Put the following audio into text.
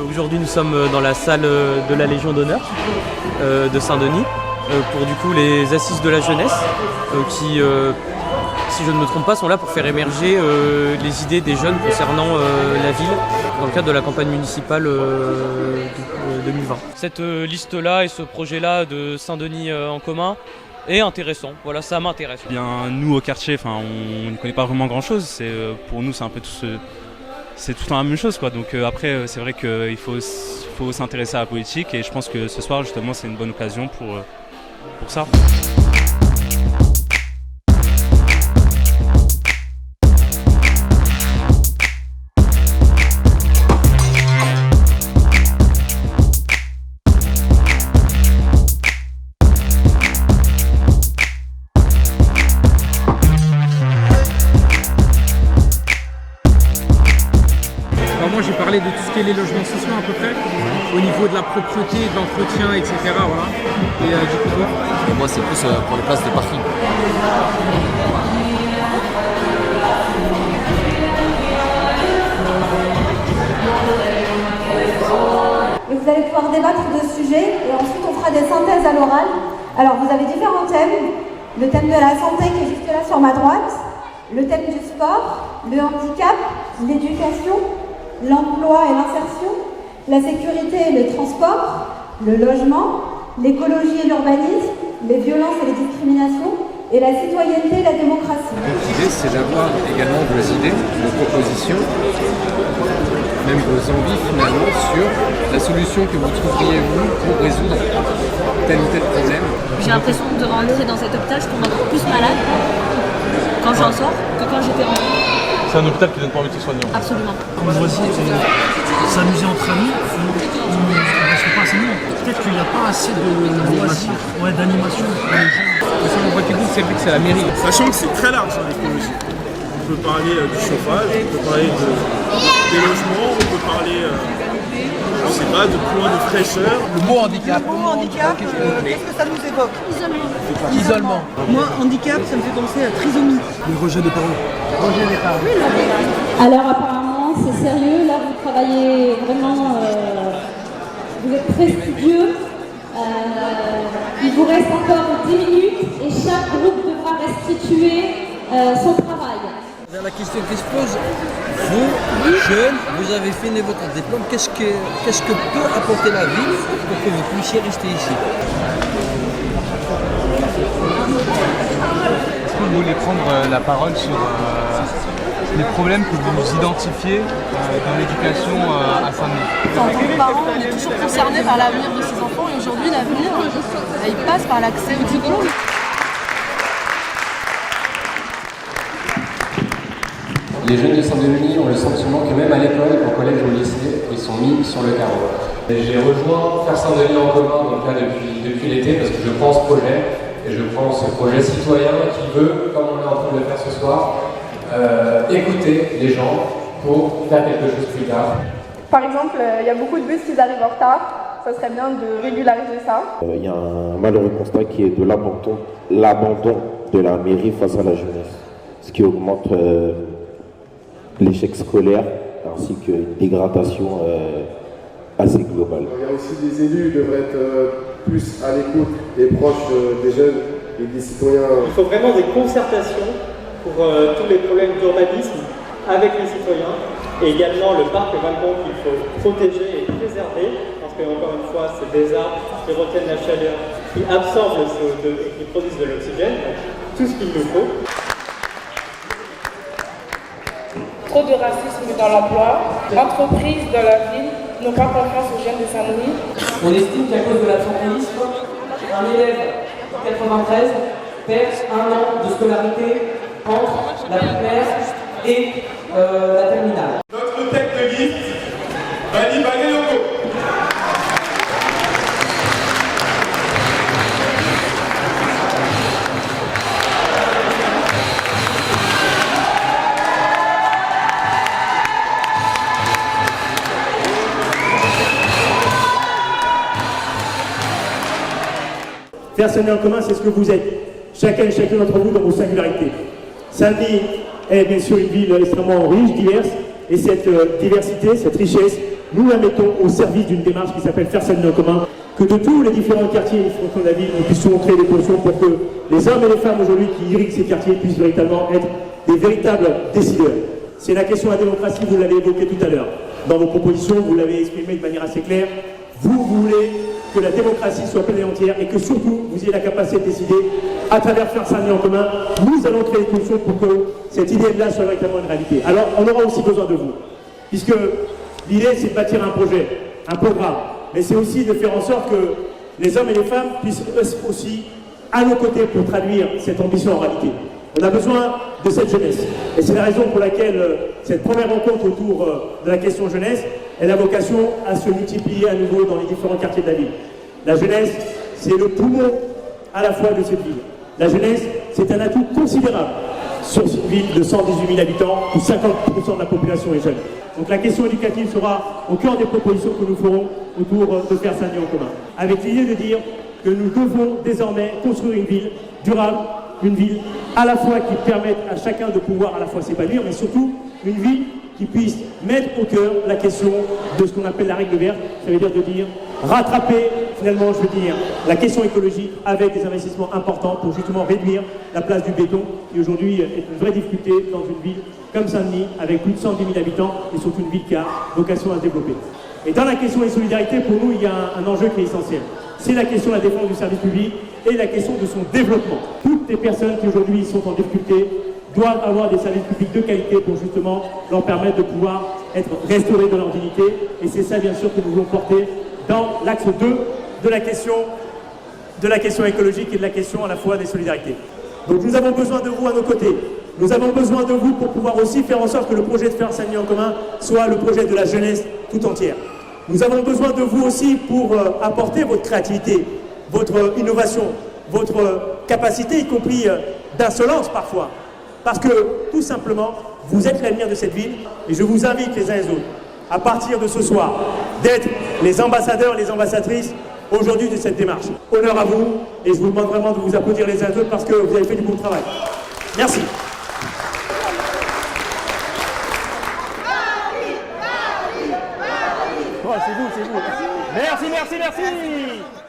Aujourd'hui nous sommes dans la salle de la Légion d'honneur de Saint-Denis pour du coup les assises de la jeunesse qui, si je ne me trompe pas, sont là pour faire émerger les idées des jeunes concernant la ville dans le cadre de la campagne municipale 2020. Cette liste-là et ce projet-là de Saint-Denis en commun est intéressant. Voilà, ça m'intéresse. Bien, nous au quartier, on ne connaît pas vraiment grand-chose. Pour nous, c'est un peu c'est tout le temps la même chose, quoi. Donc après, c'est vrai qu'il faut s'intéresser à la politique et je pense que ce soir, justement, c'est une bonne occasion pour ça. Moi j'ai parlé de tout ce qui est les logements sociaux à peu près, au niveau de la propreté, de l'entretien, etc. Voilà. Et du coup toi Et moi c'est plus pour les places de parking. Et vous allez pouvoir débattre de ce sujet et ensuite on fera des synthèses à l'oral. Alors vous avez différents thèmes. Le thème de la santé qui est juste là sur ma droite, le thème du sport, le handicap, l'éducation, l'emploi et l'insertion, la sécurité et le transport, le logement, l'écologie et l'urbanisme, les violences et les discriminations, et la citoyenneté et la démocratie. L'idée, c'est d'avoir également vos idées, vos propositions, même vos envies finalement sur la solution que vous trouveriez vous pour résoudre tel ou tel problème. J'ai l'impression de rentrer dans cet hôpital, je tombe encore plus malade quand j'en sors que quand j'étais en vie. C'est un hôpital qui donne pas envie de se soigner. Absolument. Comme loisir, s'amuser entre amis, on ne reste pas assez loin. Peut-être qu'il n'y a pas assez de loisirs, d'animation. on voit que c'est vrai que c'est la mairie. Sachant que c'est très large l'écologie. On peut parler du chauffage, on peut parler des logements, on peut parler je sais pas, de points de fraîcheur. Le mot handicap. Qu'est-ce que ça nous évoque? Isolement. Moi, handicap, ça me fait penser à trisomie. Le rejet des parents. Rejet des parents. Alors apparemment, c'est sérieux. Là, vous travaillez vraiment... vous êtes très studieux. Il vous reste encore 10 minutes et chaque groupe devra restituer son travail. La question qui se pose, vous, jeunes, vous avez fini votre diplôme, qu'est-ce que peut apporter la ville pour que vous puissiez rester ici? Est-ce que vous voulez prendre la parole sur les problèmes que vous identifiez dans l'éducation à Saint-Denis? En tant que parents, on est toujours concernés par l'avenir de ces enfants et aujourd'hui, l'avenir, il passe par l'accès au diplôme. Les jeunes de Saint-Denis ont le sentiment que même à l'école, au collège ou au lycée, ils sont mis sur le carreau. J'ai rejoint Faire Saint-Denis en commun donc là, depuis l'été parce que je prends ce projet et je prends ce projet citoyen qui veut, comme on est en train de le faire ce soir, écouter les gens pour faire quelque chose plus tard. Par exemple, il y a beaucoup de bus qui arrivent en retard. Ça serait bien de régulariser ça. Il y a un malheureux constat qui est de l'abandon de la mairie face à la jeunesse, ce qui augmente l'échec scolaire ainsi qu'une dégradation assez globale. Il y a aussi des élus qui devraient être plus à l'écoute et proches des jeunes et des citoyens. Il faut vraiment des concertations pour tous les problèmes d'urbanisme avec les citoyens et également le parc Valbon qu'il faut protéger et préserver parce que encore une fois c'est des arbres qui retiennent la chaleur, qui absorbent le CO2 et qui produisent de l'oxygène, donc tout ce qu'il nous faut. Trop de racisme dans l'emploi, l'entreprise dans la ville n'ont pas confiance aux jeunes de Saint-Denis. On estime qu'à cause de l'absentéisme, un élève 93 perd 1 an de scolarité entre la primaire et la terminale. Notre tête de liste, Bali Balayoko. Faire Saint-Denis en commun, c'est ce que vous êtes, chacun et chacune d'entre vous dans vos singularités. Saint-Denis est bien sûr une ville extrêmement riche, diverse, et cette diversité, cette richesse nous la mettons au service d'une démarche qui s'appelle Faire Saint-Denis en commun, que de tous les différents quartiers et frontons de la ville, nous puissions créer des conditions pour que les hommes et les femmes aujourd'hui qui irriguent ces quartiers puissent véritablement être des véritables décideurs. C'est la question de la démocratie, vous l'avez évoqué tout à l'heure. Dans vos propositions, vous l'avez exprimé de manière assez claire. Vous voulez que la démocratie soit pleine et entière et que surtout vous ayez la capacité de décider à travers Faire Saint-Denis en commun. Nous allons créer des conditions pour que cette idée-là soit véritablement une réalité. Alors on aura aussi besoin de vous, puisque l'idée c'est de bâtir un projet, un programme, mais c'est aussi de faire en sorte que les hommes et les femmes puissent aussi à nos côtés pour traduire cette ambition en réalité. On a besoin de cette jeunesse. Et c'est la raison pour laquelle cette première rencontre autour de la question jeunesse, elle a vocation à se multiplier à nouveau dans les différents quartiers de la ville. La jeunesse, c'est le poumon à la fois de cette ville. La jeunesse, c'est un atout considérable sur cette ville de 118 000 habitants où 50% de la population est jeune. Donc la question éducative sera au cœur des propositions que nous ferons autour de Faire Saint-Denis en commun. Avec l'idée de dire que nous devons désormais construire une ville durable, une ville à la fois qui permette à chacun de pouvoir à la fois s'épanouir, mais surtout une ville qui puisse mettre au cœur la question de ce qu'on appelle la règle verte, ça veut dire de dire rattraper finalement, je veux dire, la question écologique avec des investissements importants pour justement réduire la place du béton qui aujourd'hui est une vraie difficulté dans une ville comme Saint-Denis avec plus de 110 000 habitants et surtout une ville qui a vocation à se développer. Et dans la question des solidarités, pour nous, il y a un enjeu qui est essentiel. C'est la question de la défense du service public et la question de son développement. Toutes les personnes qui aujourd'hui sont en difficulté doivent avoir des services publics de qualité pour justement leur permettre de pouvoir être restaurés dans leur dignité. Et c'est ça, bien sûr, que nous voulons porter dans l'axe 2 de la question écologique et de la question à la fois des solidarités. Donc nous avons besoin de vous à nos côtés. Nous avons besoin de vous pour pouvoir aussi faire en sorte que le projet de Faire Saint-Denis en commun soit le projet de la jeunesse tout entière. Nous avons besoin de vous aussi pour apporter votre créativité, votre innovation, votre capacité, y compris d'insolence parfois. Parce que, tout simplement, vous êtes l'avenir de cette ville et je vous invite les uns et les autres, à partir de ce soir, d'être les ambassadeurs, les ambassadrices aujourd'hui de cette démarche. Honneur à vous et je vous demande vraiment de vous applaudir les uns et les autres parce que vous avez fait du bon travail. Merci. Oh, c'est vous. Merci.